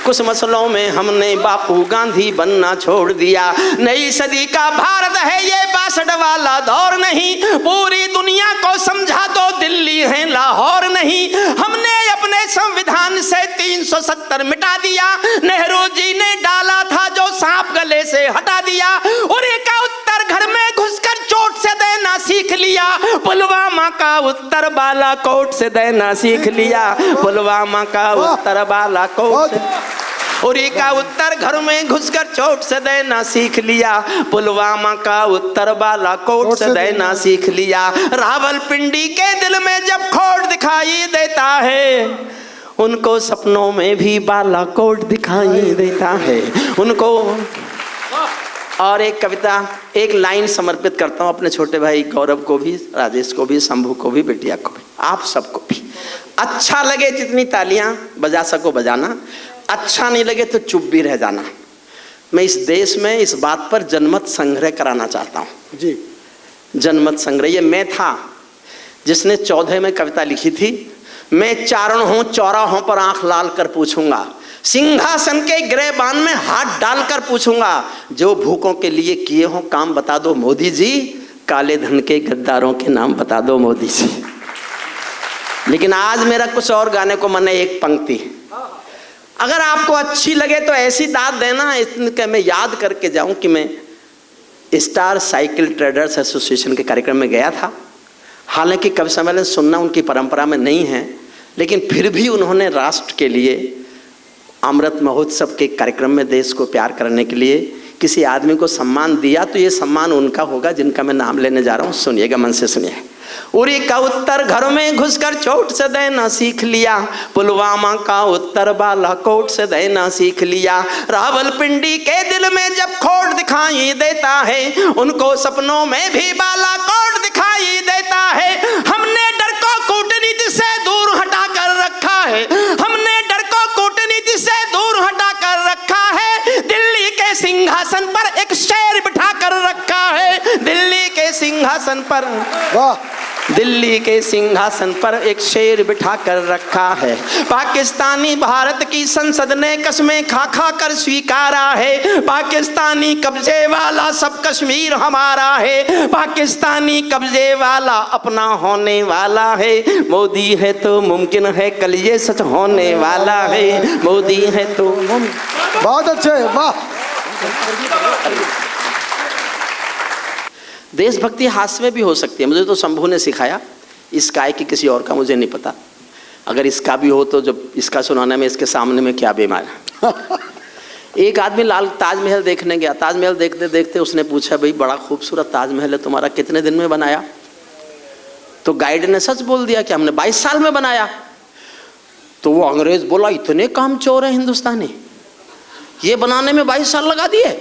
कुछ मसलों में हमने बापू गांधी बनना छोड़ दिया। नई सदी का भारत है ये 62 वाला दौर नहीं, पूरी दुनिया को समझा दो दिल्ली है लाहौर नहीं। हमने अपने संविधान से 370 मिटा दिया, नेहरू जी ने डाला था जो सांप गले से हटा दिया। उरी का उत्तर घर में घुसकर चोट से देना सीख लिया, पुलवामा का उत्तर बालाकोट से देना सीख लिया, पुलवामा का उत्तर बालाकोट से। उरी का उत्तर घर में घुसकर चोट से देना सीख लिया, पुलवामा का उत्तर बालाकोट से देना सीख लिया। रावलपिंडी के दिल में जब खोट दिखाई देता है, उनको सपनों में भी बालाकोट दिखाई देता है उनको। और एक कविता, एक लाइन समर्पित करता हूँ अपने छोटे भाई गौरव को भी, राजेश को भी, शंभू को भी, बिटिया को भी, आप सबको भी। अच्छा लगे जितनी तालियां बजा सको बजाना, अच्छा नहीं लगे तो चुप भी रह जाना। मैं इस देश में इस बात पर जनमत संग्रह कराना चाहता हूँ जी। जनमत संग्रह, ये मैं था जिसने 14 में कविता लिखी थी, मैं चारण हूँ चौराहों पर आंख लाल कर पूछूंगा, सिंहासन के गिरेबान में हाथ डालकर पूछूंगा, जो भूखों के लिए किए हो काम बता दो मोदी जी, काले धन के गद्दारों के नाम बता दो मोदी जी। लेकिन आज मेरा कुछ और गाने को मन है, एक पंक्ति अगर आपको अच्छी लगे तो ऐसी दाद देना इसके मैं याद करके जाऊं कि मैं स्टार साइकिल ट्रेडर्स एसोसिएशन के कार्यक्रम में गया था। हालांकि कवि सम्मेलन सुनना उनकी परंपरा में नहीं है, लेकिन फिर भी उन्होंने राष्ट्र के लिए अमृत महोत्सव के कार्यक्रम में देश को प्यार करने के लिए किसी आदमी को सम्मान दिया, तो ये सम्मान उनका होगा जिनका मैं नाम लेने जा रहा हूँ। सुनिएगा, मन से सुनिए। उरी का उत्तर घर में घुसकर चोट से देना सीख लिया, पुलवामा का उत्तर बालाकोट से देना सीख लिया। रावलपिंडी के दिल में जब खोट दिखाई देता है, उनको सपनों में भी बालाकोट दिखाई देता है। हमने डर को कूटनीति से दूर हटा कर रखा है, हमने डर को कूटनीति से दूर हटा कर रखा है। दिल्ली के सिंहासन पर एक शेर बिठा कर रखा है, दिल्ली के सिंहासन पर, वाह, दिल्ली के सिंहासन पर एक शेर बिठा कर रखा है। पाकिस्तानी भारत की संसद ने कस्में खा खा कर स्वीकारा है, पाकिस्तानी कब्जे वाला सब कश्मीर हमारा है, पाकिस्तानी कब्जे वाला अपना होने वाला है। मोदी है तो मुमकिन है कल ये सच होने वाला है, मोदी है तो बहुत अच्छे, वाह। देशभक्ति हास्य में भी हो सकती है, मुझे तो शंभू ने सिखाया। इसका है कि किसी और का मुझे नहीं पता, अगर इसका भी हो तो जब इसका सुनाने में इसके सामने में क्या बेमार। एक आदमी लाल ताजमहल देखने गया, ताजमहल देखते देखते उसने पूछा, भाई बड़ा खूबसूरत ताजमहल है तुम्हारा, कितने दिन में बनाया? तो गाइड ने सच बोल दिया कि हमने 22 साल में बनाया। तो वो अंग्रेज बोला, इतने कामचोर है हिंदुस्तानी, ये बनाने में 22 साल लगा दिए।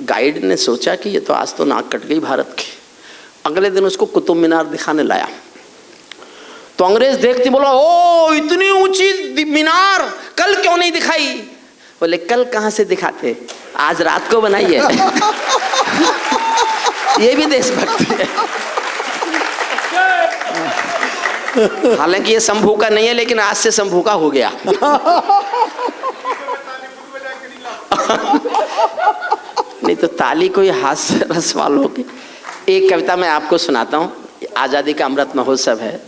गाइड ने सोचा कि ये तो आज तो नाक कट गई भारत की। अगले दिन उसको कुतुब मीनार दिखाने लाया, तो अंग्रेज देखते बोला, ओ इतनी ऊंची मीनार कल क्यों नहीं दिखाई? बोले कल कहाँ से दिखाते, आज रात को बनाई है। ये भी देशभक्ति है। हालांकि ये शंभू का नहीं है, लेकिन आज से शंभू का हो गया। नहीं तो ताली कोई हास्य रस वालों की। एक कविता मैं आपको सुनाता हूँ। आज़ादी का अमृत महोत्सव है,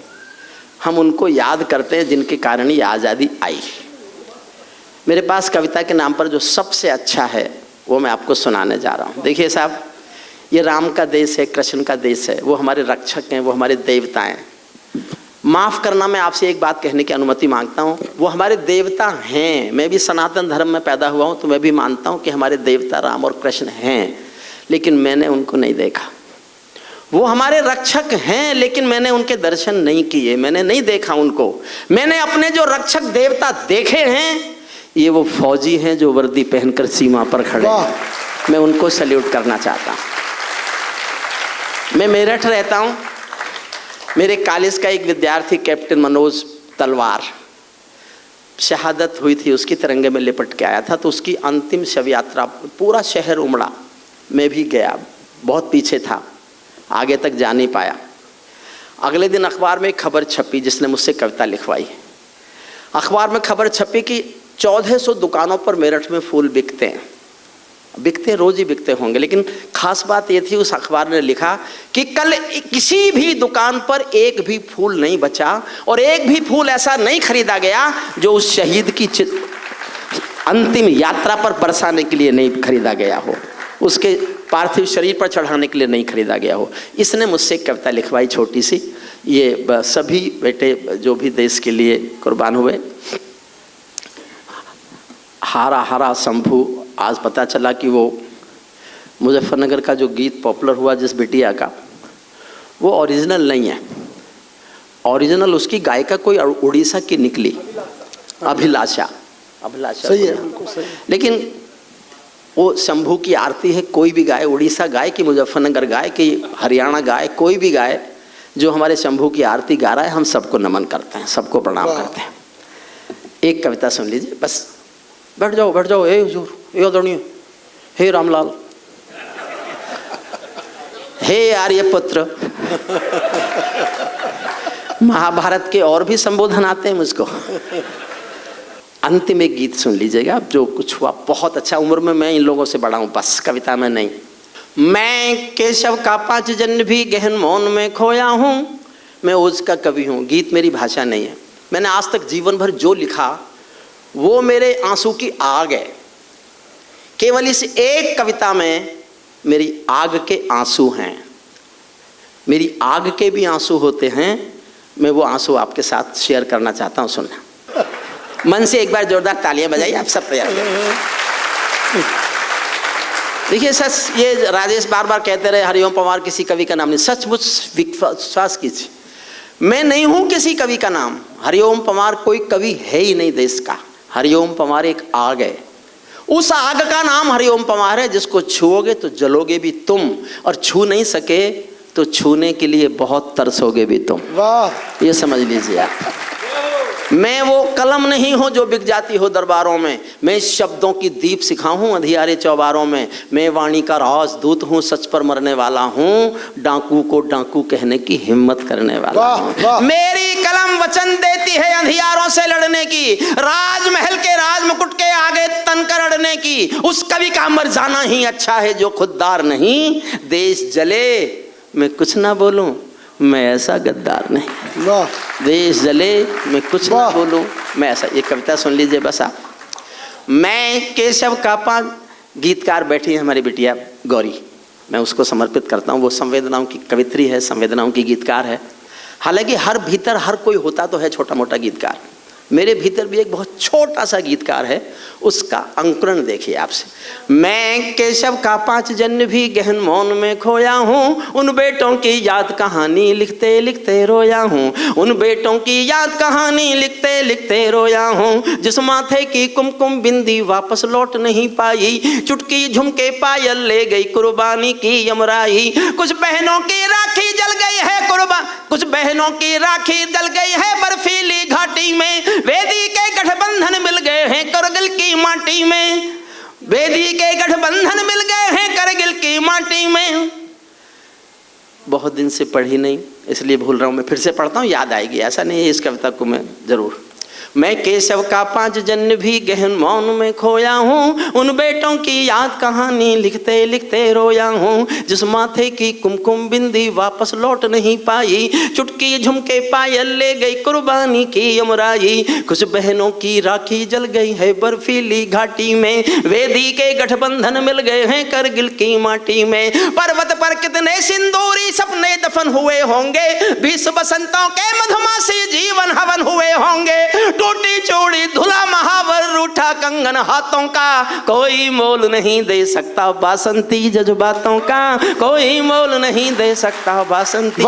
हम उनको याद करते हैं जिनके कारण ये आज़ादी आई। मेरे पास कविता के नाम पर जो सबसे अच्छा है वो मैं आपको सुनाने जा रहा हूँ। देखिए साहब, ये राम का देश है, कृष्ण का देश है, वो हमारे रक्षक हैं, वो हमारे देवता हैं। माफ़ करना, मैं आपसे एक बात कहने की अनुमति मांगता हूँ, वो हमारे देवता हैं। मैं भी सनातन धर्म में पैदा हुआ हूँ, तो मैं भी मानता हूँ कि हमारे देवता राम और कृष्ण हैं, लेकिन मैंने उनको नहीं देखा। वो हमारे रक्षक हैं, लेकिन मैंने उनके दर्शन नहीं किए, मैंने नहीं देखा उनको। मैंने अपने जो रक्षक देवता देखे हैं, ये वो फौजी हैं जो वर्दी पहनकर सीमा पर खड़े हैं। मैं उनको सैल्यूट करना चाहता हूँ। मैं मेरठ रहता हूँ। मेरे कॉलेज का एक विद्यार्थी कैप्टन मनोज तलवार, शहादत हुई थी, उसकी तिरंगे में लिपट के आया था। तो उसकी अंतिम शव यात्रा, पूरा शहर उमड़ा, मैं भी गया, बहुत पीछे था, आगे तक जा नहीं पाया। अगले दिन अखबार में एक खबर छपी जिसने मुझसे कविता लिखवाई। अखबार में खबर छपी कि 1400 दुकानों पर मेरठ में फूल बिकते हैं। बिकते रोज ही बिकते होंगे, लेकिन खास बात ये थी उस अखबार ने लिखा कि कल किसी भी दुकान पर एक भी फूल नहीं बचा और एक भी फूल ऐसा नहीं खरीदा गया जो उस शहीद की अंतिम यात्रा पर बरसाने के लिए नहीं खरीदा गया हो, उसके पार्थिव शरीर पर चढ़ाने के लिए नहीं खरीदा गया हो। इसने मुझसे कविता लिखवाई छोटी सी। ये सभी बेटे जो भी देश के लिए कुर्बान हुए। हारा हारा शंभू, आज पता चला कि वो मुजफ्फरनगर का जो गीत पॉपुलर हुआ जिस बिटिया का, वो ओरिजिनल नहीं है। ओरिजिनल उसकी गायिका कोई उड़ीसा की निकली, अभिलाषा। सही है, बिल्कुल सही। लेकिन वो शंभू की आरती है। कोई भी गाय, उड़ीसा गाय कि मुजफ्फरनगर गाय कि हरियाणा गाय, कोई भी गाय जो हमारे शंभू की आरती गा रहा है, हम सबको नमन करते हैं, सबको प्रणाम करते हैं। एक कविता सुन लीजिए बस। बैठ जाओ बैठ जाओ। हे हुजूर, हे आदरणीय, हे रामलाल, हे आर्यपुत्र। महाभारत के और भी संबोधन आते हैं मुझको। अंतिम एक गीत सुन लीजिएगा जो कुछ हुआ। बहुत अच्छा। उम्र में मैं इन लोगों से बड़ा हूँ, बस कविता में नहीं। मैं केशव का 5 जन्म भी गहन मौन में खोया हूँ, मैं ओज का कवि हूँ। गीत मेरी भाषा नहीं है। मैंने आज तक जीवन भर जो लिखा वो मेरे आंसू की आग है। केवल इस एक कविता में मेरी आग के आंसू हैं। मेरी आग के भी आंसू होते हैं। मैं वो आंसू आपके साथ शेयर करना चाहता हूँ। सुनना मन से एक बार जोरदार तालियां बजाइए। आप सब तैयार हैं? देखिए सच, ये राजेश बार बार कहते रहे हरिओम पंवार किसी कवि का नाम नहीं। सचमुच विश्वास कीजिए, मैं नहीं हूं किसी कवि का नाम। हरिओम पंवार कोई कवि है ही नहीं देश का। हरिओम पंवार एक आग है। उस आग का नाम हरिओम पंवार है जिसको छुओगे तो जलोगे भी तुम, और छू नहीं सके तो छूने के लिए बहुत तरसोगे भी तुम। वाह, ये समझ लीजिए आप। मैं वो कलम नहीं हूँ जो बिक जाती हो दरबारों में। मैं शब्दों की दीप सिखा हूँ अंधियारे चौबारों में। मैं वाणी का राजदूत हूँ, सच पर मरने वाला हूँ, डाकू को डाकू कहने की हिम्मत करने वाला हूँ। मेरी कलम वचन देती है अंधियारों से लड़ने की, राजमहल के राजमुकुट के आगे तन कर अड़ने की। उस कवि का मर जाना ही अच्छा है जो खुददार नहीं। देश जले मैं कुछ ना बोलूं, मैं ऐसा गद्दार नहीं। देश जले मैं कुछ ना बोलूं, मैं ऐसा। ये कविता सुन लीजिए बस आप। मैं केशव का 5 गीतकार बैठी है हमारी बिटिया गौरी, मैं उसको समर्पित करता हूँ। वो संवेदनाओं की कवित्री है, संवेदनाओं की गीतकार है। हालांकि हर भीतर हर कोई होता तो है छोटा मोटा गीतकार। मेरे भीतर भी एक बहुत छोटा सा गीतकार है, उसका अंकुरण देखिए आपसे। मैं केशव का 5 जन्म भी गहन मौन में खोया हूँ, उन बेटों की याद कहानी लिखते लिखते रोया हूँ। उन बेटों की याद कहानी लिखते लिखते रोया हूँ, जिस माथे की कुमकुम बिंदी वापस लौट नहीं पाई। चुटकी झुमके पायल ले गई कुर्बानी की यमराई। कुछ बहनों की राखी जल गई है कुछ बहनों की राखी जल गई है बर्फीली घाटी में। वेदी के गठबंधन मिल गए हैं करगिल की माटी में। वेदी के गठबंधन मिल गए हैं करगिल की माटी में। बहुत दिन से पढ़ी नहीं इसलिए भूल रहा हूं, मैं फिर से पढ़ता हूं, याद आएगी। ऐसा नहीं है, इस कविता को मैं जरूर। मैं केशव का 5 जन्म भी गहन मौन में खोया हूँ, उन बेटों की याद कहानी लिखते लिखते रोया हूँ। जिस माथे की कुमकुम बिंदी वापस लौट नहीं पाई। चुटकी झुमके पायल ले गई कुर्बानी की यमराई। कुछ बहनों की राखी जल गई है बर्फीली घाटी में। वेदी के गठबंधन मिल गए हैं करगिल की माटी में। पर्वत पर कितने सिंदूरी सपने दफन हुए होंगे, 20 बसंतों के मधुमासी जीवन हवन हुए होंगे। टूटी चूड़ी धुला महावर रूठा कंगन हाथों का, कोई मोल नहीं दे सकता बासंती जज्बातों का। कोई मोल नहीं दे सकता बासंती।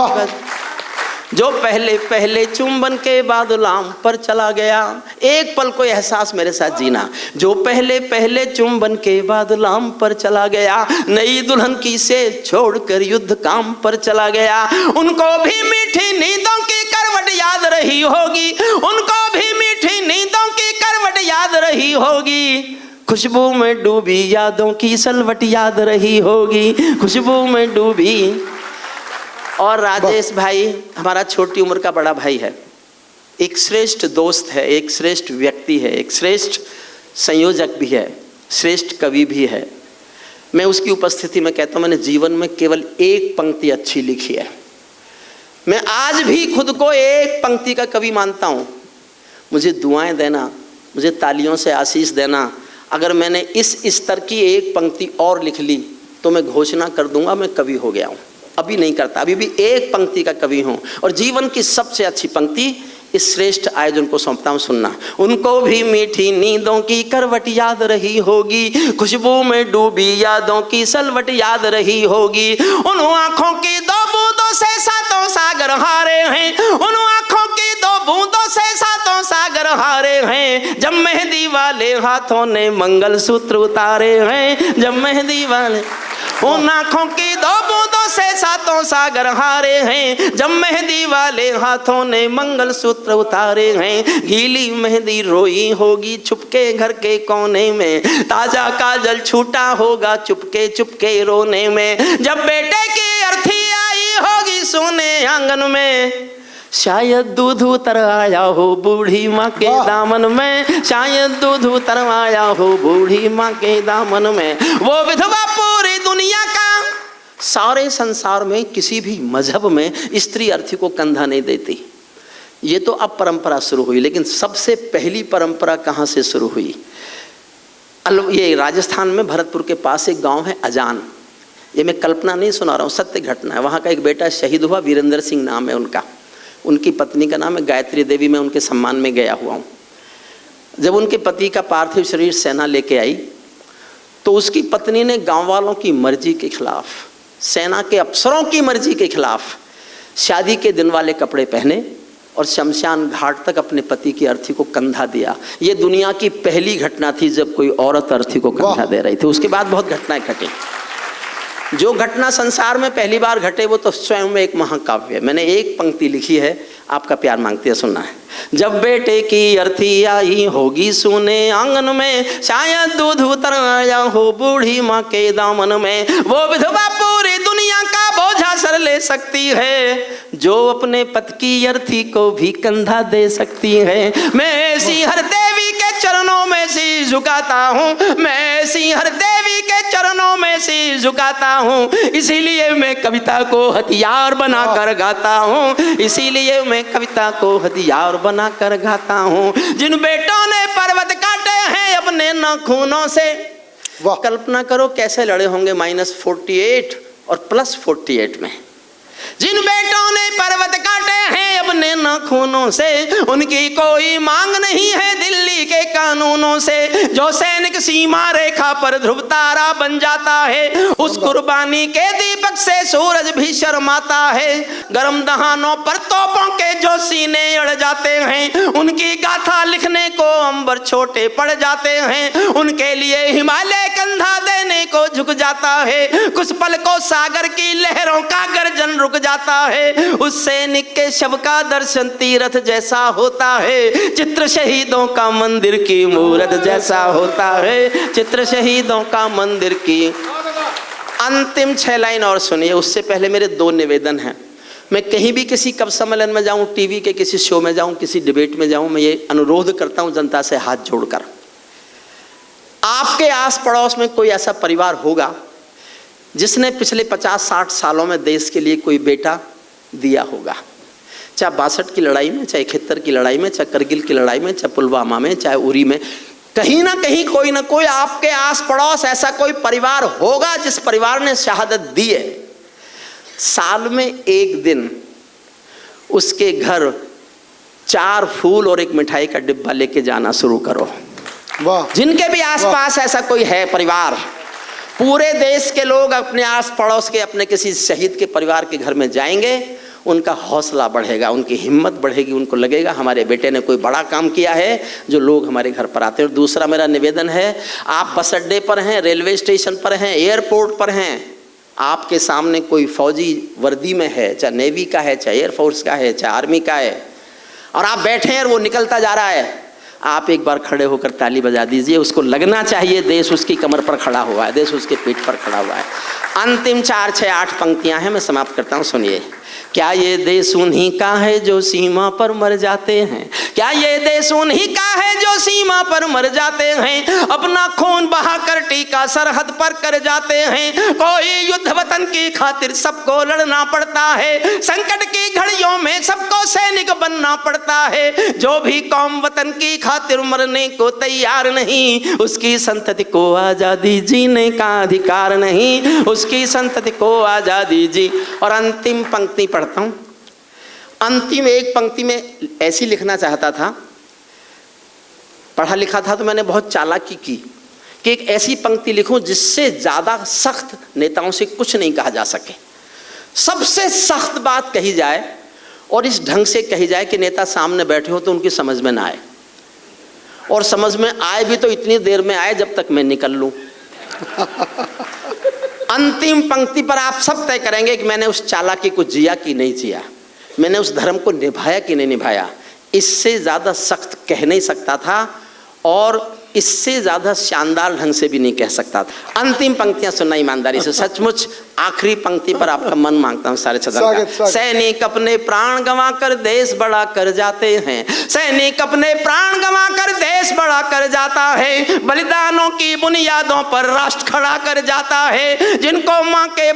जो पहले पहले चुंबन के बाद लाम पर चला गया। एक पल को एहसास मेरे साथ जीना। जो पहले पहले चुंबन के बाद लाम पर चला गया, नई दुल्हन की से छोड़कर युद्ध काम पर चला गया। उनको भी मीठी नींदों की करवट याद रही होगी। उनको भी मीठी नींदों की करवट याद रही होगी। खुशबू में डूबी यादों की सलवट याद रही होगी। खुशबू में डूबी और राजेश भाई हमारा छोटी उम्र का बड़ा भाई है, एक श्रेष्ठ दोस्त है, एक श्रेष्ठ व्यक्ति है, एक श्रेष्ठ संयोजक भी है, श्रेष्ठ कवि भी है। मैं उसकी उपस्थिति में कहता हूँ मैंने जीवन में केवल एक पंक्ति अच्छी लिखी है। मैं आज भी खुद को एक पंक्ति का कवि मानता हूँ। मुझे दुआएं देना, मुझे तालियों से आशीष देना। अगर मैंने इस स्तर की एक पंक्ति और लिख ली तो मैं घोषणा कर दूंगा मैं कवि हो गया हूँ। अभी नहीं करता, अभी भी एक पंक्ति का कवि हूँ। और जीवन की सबसे अच्छी पंक्ति इस श्रेष्ठ आयोजन को सौंपता हूँ, सुनना। उनको भी मीठी नींदों की करवट याद रही होगी, खुशबू में डूबी यादों की सलवट याद रही होगी। उन आँखों की दो बूंदों से सातों सागर हारे हैं, उन आँखों की दो बूंदों से सातों सागर हारे हैं। जब मेहंदी वाले हाथों ने मंगलसूत्र उतारे हैं, जब मेहंदी वाले उन आँखों की दो बूंदों से सातों सागर हारे हैं। जब मेहंदी वाले हाथों ने मंगलसूत्र उतारे हैं। गीली मेहंदी रोई होगी छुपके घर के कोने में, ताजा काजल छूटा होगा चुपके चुपके रोने में। जब बेटे की अर्थी आई होगी सोने आंगन में, शायद दूध उतर आया हो बूढ़ी माँ के दामन में, शायद दूध उतर आया हो बूढ़ी माँ के दामन में। वो विधवा पूरी दुनिया का, सारे संसार में किसी भी मजहब में स्त्री अर्थी को कंधा नहीं देती। ये तो अब परंपरा शुरू हुई, लेकिन सबसे पहली परंपरा कहाँ से शुरू हुई? ये राजस्थान में भरतपुर के पास एक गांव है अजान। ये मैं कल्पना नहीं सुना रहा हूँ, सत्य घटना है। वहाँ का एक बेटा शहीद हुआ, वीरेंद्र सिंह नाम है उनका। उनकी पत्नी का नाम है गायत्री देवी। मैं उनके सम्मान में गया हुआ हूँ। जब उनके पति का पार्थिव शरीर सेना लेके आई तो उसकी पत्नी ने गांव वालों की मर्जी के खिलाफ, सेना के अफसरों की मर्जी के खिलाफ शादी के दिन वाले कपड़े पहने और शमशान घाट तक अपने पति की अर्थी को कंधा दिया। ये दुनिया की पहली घटना थी जब कोई औरत अर्थी को कंधा दे रही थी। उसके बाद बहुत घटनाएं घटी। जो घटना संसार में पहली बार घटे वो तो स्वयं में एक महाकाव्य है। मैंने एक पंक्ति लिखी है, आपका प्यार मांगती है, सुनना है। जब बेटे की अर्थी आई होगी सोने आंगन में, शायद दूध उतर आया हो बूढ़ी माँ के दामन में। वो विधवा पूरी दुनिया का बोझा सर ले सकती है, जो अपने पति की अर्थी को भी कंधा दे सकती है। मैं ऐसी हर देवी के चरणों में शीश झुकाता हूँ, मैं ऐसी हर देवी के चरणों में शीश झुकाता हूँ। इसीलिए मैं कविता को हथियार बना कर गाता हूँ, इसीलिए मैं कविता को हथियार बना कर गाता हूँ। जिन बेटों ने पर्वत काटे हैं अपने नाखूनों से, कल्पना करो कैसे लड़े होंगे -48 और +48 में। जिन बेटों ने पर्वत काटे हैं अपने नाखूनों से, उनकी कोई मांग नहीं है दिल्ली के कानूनों से। जो सैनिक सीमा रेखा पर ध्रुव तारा बन जाता है, उस कुर्बानी के दीपक से सूरज भी शर्माता है। गर्म दहानों पर तोपों के जो सीने अड़ जाते हैं, उनकी गाथा लिखने को अंबर छोटे पड़ जाते हैं। उनके लिए हिमालय कंधा देने को झुक जाता है। कुछ पल को सागर की लहरों का गर्जन रुक जाता है। उस सैनिक के शव का दर्शन तीर्थ जैसा होता है। चित्र शहीदों का मंदिर की मूरत जैसा होता है। चित्र शहीदों का मंदिर की। अंतिम 6 लाइन और सुनिए, उससे पहले मेरे 2 निवेदन हैं। मैं कहीं भी किसी कवि सम्मेलन में जाऊं, टीवी के किसी शो में जाऊं, किसी डिबेट में जाऊं, मैं ये अनुरोध करता हूं जनता से हाथ जोड़कर, आपके आस पड़ोस में कोई ऐसा परिवार होगा जिसने पिछले 50-60 सालों में देश के लिए कोई बेटा दिया होगा। चाहे 62 की लड़ाई में, चाहे 71 की लड़ाई में, चाहे करगिल की लड़ाई में, चाहे पुलवामा में, चाहे उरी में, कहीं ना कहीं कोई ना कोई आपके आस पड़ोस ऐसा कोई परिवार होगा जिस परिवार ने शहादत दी है। साल में एक दिन उसके घर 4 फूल और 1 मिठाई का डिब्बा लेके जाना शुरू करो। वाह। जिनके भी आसपास ऐसा कोई है परिवार, पूरे देश के लोग अपने आस पड़ोस के अपने किसी शहीद के परिवार के घर में जाएंगे, उनका हौसला बढ़ेगा, उनकी हिम्मत बढ़ेगी, उनको लगेगा हमारे बेटे ने कोई बड़ा काम किया है जो लोग हमारे घर पर आते हैं। और दूसरा मेरा निवेदन है, आप बस अड्डे पर हैं, रेलवे स्टेशन पर हैं, एयरपोर्ट पर हैं, आपके सामने कोई फौजी वर्दी में है, चाहे नेवी का है, चाहे एयरफोर्स का है, चाहे आर्मी का है, और आप बैठे हैं और वो निकलता जा रहा है, आप एक बार खड़े होकर ताली बजा दीजिए। उसको लगना चाहिए देश उसकी कमर पर खड़ा हुआ है, देश उसके पीठ पर खड़ा हुआ है। अंतिम 4, 6, 8 पंक्तियां हैं, मैं समाप्त करता हूं, सुनिए। क्या ये देश उन्हीं का है जो सीमा पर मर जाते हैं? क्या ये देश उन्हीं का है जो सीमा पर मर जाते हैं? अपना खून बहाकर टीका सरहद पर कर जाते हैं। कोई युद्ध वतन की खातिर सबको लड़ना पड़ता है। संकट की घड़ियों में सबको सैनिक बनना पड़ता है। जो भी कौम वतन की खातिर मरने को तैयार नहीं, उसकी संतति को आजादी जीने का अधिकार नहीं। उसकी संतति को आजादी जी। और अंतिम पंक्ति पढ़ता हूं। अंतिम एक पंक्ति में ऐसी लिखना चाहता था, पढ़ा लिखा था तो मैंने बहुत चालाकी की कि एक ऐसी पंक्ति लिखूं जिससे ज्यादा सख्त नेताओं से कुछ नहीं कहा जा सके। सबसे सख्त बात कही जाए और इस ढंग से कही जाए कि नेता सामने बैठे हो तो उनकी समझ में ना आए, और समझ में आए भी तो इतनी देर में आए जब तक मैं निकल लूं। अंतिम पंक्ति पर आप सब तय करेंगे कि मैंने उस चालाकी को जिया कि नहीं जिया, मैंने उस धर्म को निभाया कि नहीं निभाया। इससे ज़्यादा सख्त कह नहीं सकता था और इससे ज़्यादा शानदार ढंग से भी नहीं कह सकता था। अंतिम पंक्तियां सुनना ईमानदारी से। सचमुच आखिरी पंक्ति पर आपका मन मांगता हूं सारे सदन का। सैनिक अपने प्राण गंवा कर देश बड़ा कर जाते हैं। सैनिक अपने प्राण गंवा कर देश बड़ा कर जाता है। बलिदानों की बुनियादों पर राष्ट्र खड़ा कर जाता है। जिनको माँ के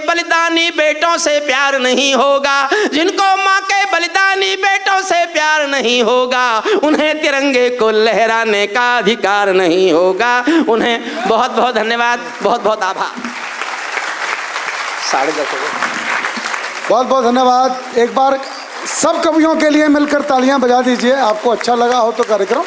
बलिदानी बेटों से प्यार नहीं होगा, जिनको माँ के बलिदानी बेटों से प्यार नहीं होगा, उन्हें तिरंगे को लहराने का अधिकार नहीं होगा। उन्हें बहुत बहुत धन्यवाद, बहुत बहुत आभार। 10:30 हो गए। बहुत बहुत धन्यवाद। एक बार सब कवियों के लिए मिलकर तालियां बजा दीजिए। आपको अच्छा लगा हो तो कार्यक्रम।